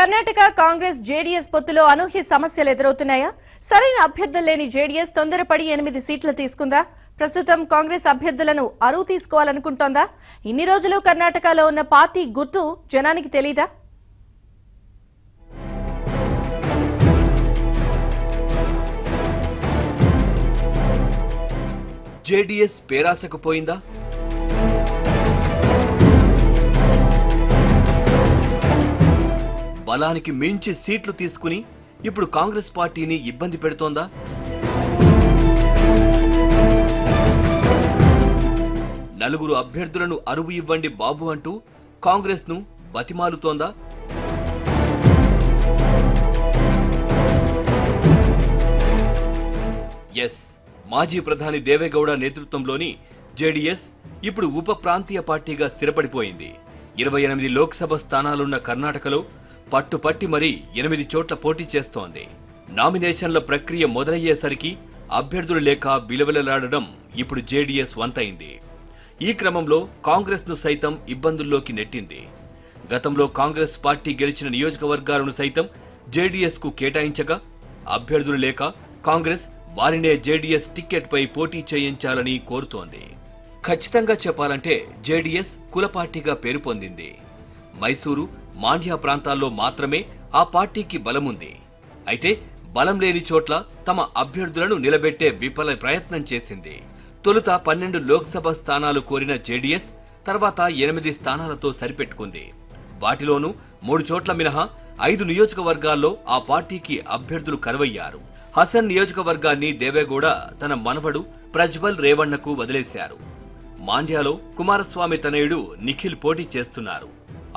Karnataka Congress JDS పొత్తులో అనూహ్య సమస్యలు ఎదురవుతున్నాయా? సరైన అభ్యర్థులు లేని జేడీఎస్ తొందరపడి 8 సీట్లు తీసుకుందా? ప్రస్తుతం కాంగ్రెస్ అభ్యర్థులను అరువు తీసుకోవాలనుకుంటోందా? ఇన్ని రోజులు కర్ణాటకలో ఉన్న పార్టీ గుర్తు జనానికి తెలీదా? జేడీఎస్ పేరాసకు పోయిందా? బలానికి మించి సీట్లు తీసుకుని ఇప్పుడు కాంగ్రెస్ పార్టీని ఇబ్బంది పెడుతోందా? నలుగురు అభ్యర్థులను అరువు ఇవ్వండి బాబు అంటూ కాంగ్రెస్ ను బతిమాలుతోందా? ఎస్, మాజీ ప్రధాని దేవేగౌడ నేతృత్వంలోని జేడీఎస్ ఇప్పుడు ఉప ప్రాంతీయ పార్టీగా స్థిరపడిపోయింది. 28 లోక్సభ స్థానాలున్న కర్ణాటకలో పట్టుపట్టి మరీ 8 చోట్ల పోటీ చేస్తోంది. నామినేషన్ల ప్రక్రియ మొదలయ్యేసరికి అభ్యర్థులు లేక విలవిలలాడడం ఇప్పుడు జేడీఎస్ వంతైంది. ఈ క్రమంలో కాంగ్రెస్ ను సైతం ఇబ్బందుల్లోకి నెట్టింది. గతంలో కాంగ్రెస్ పార్టీ గెలిచిన నియోజకవర్గాలను సైతం జేడీఎస్ కు కేటాయించగా అభ్యర్థులు లేక కాంగ్రెస్ వారినే జేడీఎస్ టికెట్ పై పోటీ చేయించాలని కోరుతోంది. ఖచ్చితంగా చెప్పాలంటే జేడీఎస్ కుల పార్టీగా పేరు పొందింది. మైసూరు, మాండ్య ప్రాంతాల్లో మాత్రమే ఆ పార్టీకి బలముంది. అయితే బలం లేని చోట్ల తమ అభ్యర్థులను నిలబెట్టే విఫల ప్రయత్నం చేసింది. తొలుత 12 లోక్సభ స్థానాలు కోరిన జేడీఎస్ తర్వాత 8 స్థానాలతో సరిపెట్టుకుంది. వాటిలోనూ 3 చోట్ల మినహా 5 నియోజకవర్గాల్లో ఆ పార్టీకి అభ్యర్థులు కరువయ్యారు. హసన్ నియోజకవర్గాన్ని దేవేగౌడ తన మనవడు ప్రజ్వల్ రేవణ్ణకు వదిలేశారు. మాండ్యాలో కుమారస్వామి తనయుడు నిఖిల్ పోటీ చేస్తున్నారు.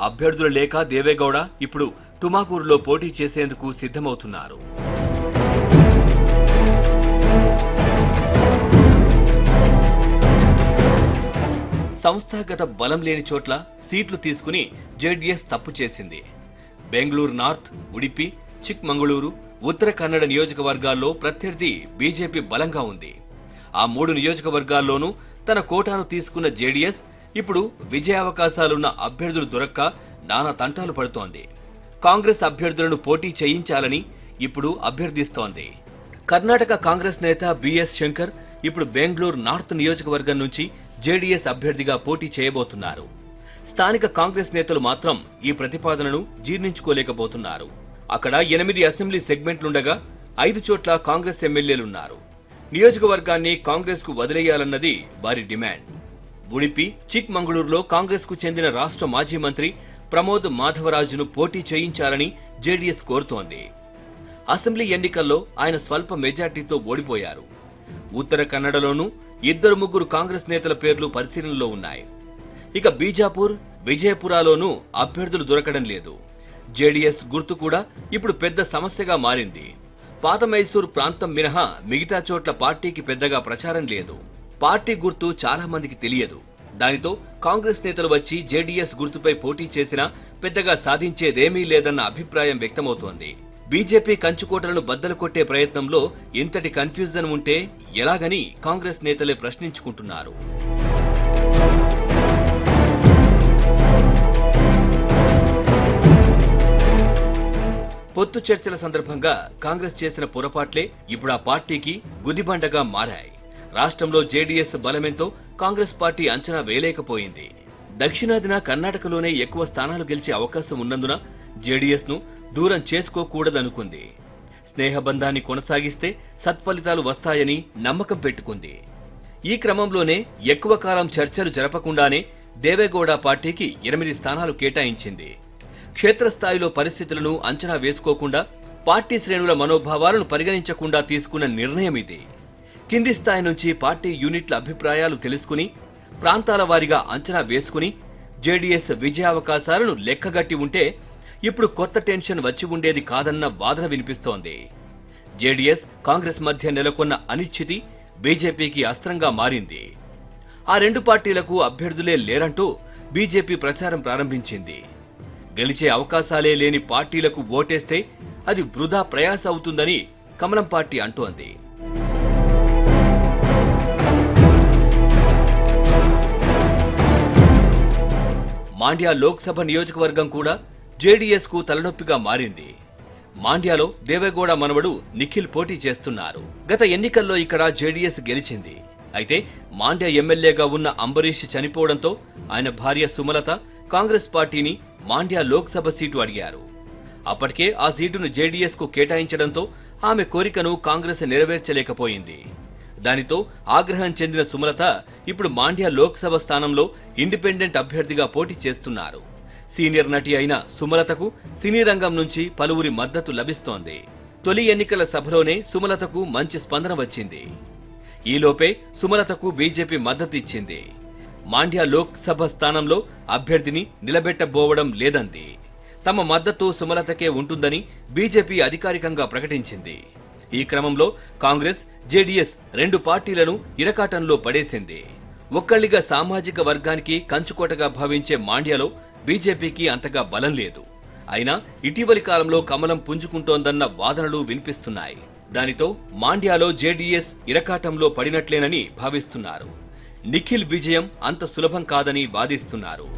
అభ్యర్థులు లేక దేవేగౌడ ఇప్పుడు తుమాకూరులో పోటీ చేసేందుకు సిద్ధమవుతున్నారు. సంస్థాగత బలం లేని చోట్ల సీట్లు తీసుకుని జేడీఎస్ తప్పు చేసింది. బెంగళూరు నార్త్, ఉడిపి, చిక్మంగళూరు, ఉత్తర కన్నడ నియోజకవర్గాల్లో ప్రత్యర్థి బీజేపీ బలంగా ఉంది. ఆ 3 నియోజకవర్గాల్లోనూ తన కోటాను తీసుకున్న జేడీఎస్ ఇప్పుడు విజయావకాశాలున్న అభ్యర్థులు దొరక్క నానా తంటాలు పడుతోంది. కాంగ్రెస్ అభ్యర్థులను పోటీ చేయించాలని ఇప్పుడు అభ్యర్థిస్తోంది. కర్ణాటక కాంగ్రెస్ నేత బిఎస్ శంకర్ ఇప్పుడు బెంగళూరు నార్త్ నియోజకవర్గం నుంచి జేడీఎస్ అభ్యర్థిగా పోటీ చేయబోతున్నారు. స్థానిక కాంగ్రెస్ నేతలు మాత్రం ఈ ప్రతిపాదనను జీర్ణించుకోలేకపోతున్నారు. అక్కడ 8 అసెంబ్లీ సెగ్మెంట్లుండగా 5 చోట్ల కాంగ్రెస్ ఎమ్మెల్యేలున్నారు. నియోజకవర్గాన్ని కాంగ్రెస్ కు వదిలేయాలన్నది వారి డిమాండ్. ఉడిపి, చిక్మంగళూరులో కాంగ్రెస్ కు చెందిన రాష్ట్ర మాజీ మంత్రి ప్రమోద్ మాధవరాజును పోటీ చేయించాలని జేడీఎస్ కోరుతోంది. అసెంబ్లీ ఎన్నికల్లో ఆయన స్వల్ప మెజార్టీతో ఓడిపోయారు. ఉత్తర కన్నడలోనూ 2-3 కాంగ్రెస్ నేతల పేర్లు పరిశీలనలో ఉన్నాయి. ఇక బీజాపూర్, విజయపురాలోనూ అభ్యర్థులు దొరకడం లేదు. జేడీఎస్ గుర్తు కూడా ఇప్పుడు పెద్ద సమస్యగా మారింది. పాత మైసూరు ప్రాంతం మినహా మిగతా చోట్ల పార్టీకి పెద్దగా ప్రచారం లేదు. పార్టీ గుర్తు చాలా మందికి తెలియదు. దానితో కాంగ్రెస్ నేతలు వచ్చి జేడీఎస్ గుర్తుపై పోటీ చేసినా పెద్దగా సాధించేదేమీ లేదన్న అభిప్రాయం వ్యక్తమవుతోంది. బీజేపీ కంచుకోటలను బద్దలు కొట్టే ప్రయత్నంలో ఇంతటి కన్ఫ్యూజన్ ఉంటే ఎలాగని కాంగ్రెస్ నేతలే ప్రశ్నించుకుంటున్నారు. పొత్తు చర్చల సందర్భంగా కాంగ్రెస్ చేసిన పొరపాట్లే ఇప్పుడు ఆ పార్టీకి గుదిబండగా మారాయి. రాష్ట్రంలో జేడీఎస్ బలమెంతో కాంగ్రెస్ పార్టీ అంచనా వేయలేకపోయింది. దక్షిణాదిన కర్ణాటకలోనే ఎక్కువ స్థానాలు గెలిచే అవకాశం ఉన్నందున జేడీఎస్ ను దూరం చేసుకోకూడదనుకుంది. స్నేహబంధాన్ని కొనసాగిస్తే సత్ఫలితాలు వస్తాయని నమ్మకం పెట్టుకుంది. ఈ క్రమంలోనే ఎక్కువ కాలం చర్చలు జరపకుండానే దేవేగౌడ పార్టీకి 8 స్థానాలు కేటాయించింది. క్షేత్రస్థాయిలో పరిస్థితులను అంచనా వేసుకోకుండా, పార్టీ శ్రేణుల మనోభావాలను పరిగణించకుండా తీసుకున్న నిర్ణయం ఇది. కింది స్థాయి నుంచి పార్టీ యూనిట్ల అభిప్రాయాలు తెలుసుకుని, ప్రాంతాల వారీగా అంచనా వేసుకుని జేడీఎస్ విజయావకాశాలను లెక్కగట్టి ఉంటే ఇప్పుడు కొత్త టెన్షన్ వచ్చి ఉండేది కాదన్న వాదన వినిపిస్తోంది. జేడీఎస్, కాంగ్రెస్ మధ్య నెలకొన్న అనిశ్చితి బీజేపీకి అస్త్రంగా మారింది. ఆ 2 పార్టీలకు అభ్యర్థులే లేరంటూ బీజేపీ ప్రచారం ప్రారంభించింది. గెలిచే అవకాశాలే లేని పార్టీలకు ఓటేస్తే అది వృధా ప్రయాస అవుతుందని కమలం పార్టీ అంటోంది. మాండ్య లోక్సభ నియోజకవర్గం కూడా జేడీఎస్ కు తలనొప్పిగా మారింది. మాండ్యాలో దేవేగౌడ మనవడు నిఖిల్ పోటీ చేస్తున్నారు. గత ఎన్నికల్లో ఇక్కడ జేడీఎస్ గెలిచింది. అయితే మాండ్య ఎమ్మెల్యేగా ఉన్న అంబరీష్ చనిపోవడంతో ఆయన భార్య సుమలత కాంగ్రెస్ పార్టీని మాండ్య లోక్సభ సీటు అడిగారు. అప్పటికే ఆ సీటును జేడీఎస్ కు కేటాయించడంతో ఆమె కోరికను కాంగ్రెస్ నెరవేర్చలేకపోయింది. దానితో ఆగ్రహం చెందిన సుమలత ఇప్పుడు మాండ్య లోక్సభ స్థానంలో ఇండిపెండెంట్ అభ్యర్థిగా పోటీ చేస్తున్నారు. సీనియర్ నటి అయిన సుమలతకు సినీ రంగం నుంచి పలువురి మద్దతు లభిస్తోంది. తొలి ఎన్నికల సభలోనే సుమలతకు మంచి స్పందన వచ్చింది. ఈలోపే సుమలతకు బీజేపీ మద్దతు ఇచ్చింది. మాండ్య లోక్సభ స్థానంలో అభ్యర్థిని నిలబెట్టబోవడం లేదంది. తమ మద్దతు సుమలతకే ఉంటుందని బీజేపీ అధికారికంగా ప్రకటించింది. ఈ క్రమంలో కాంగ్రెస్, జేడీఎస్ 2 పార్టీలను ఇరకాటంలో పడేసింది. ఒక్కళ్లిగా సామాజిక వర్గానికి కంచుకోటగా భావించే మాండ్యలో బీజేపీకి అంతగా బలం లేదు. అయినా ఇటీవలి కాలంలో కమలం పుంజుకుంటోందన్న వాదనలు వినిపిస్తున్నాయి. దానితో మాండ్యాలో జేడీఎస్ ఇరకాటంలో పడినట్లేనని భావిస్తున్నారు. నిఖిల్ విజయం అంత సులభం కాదని వాదిస్తున్నారు.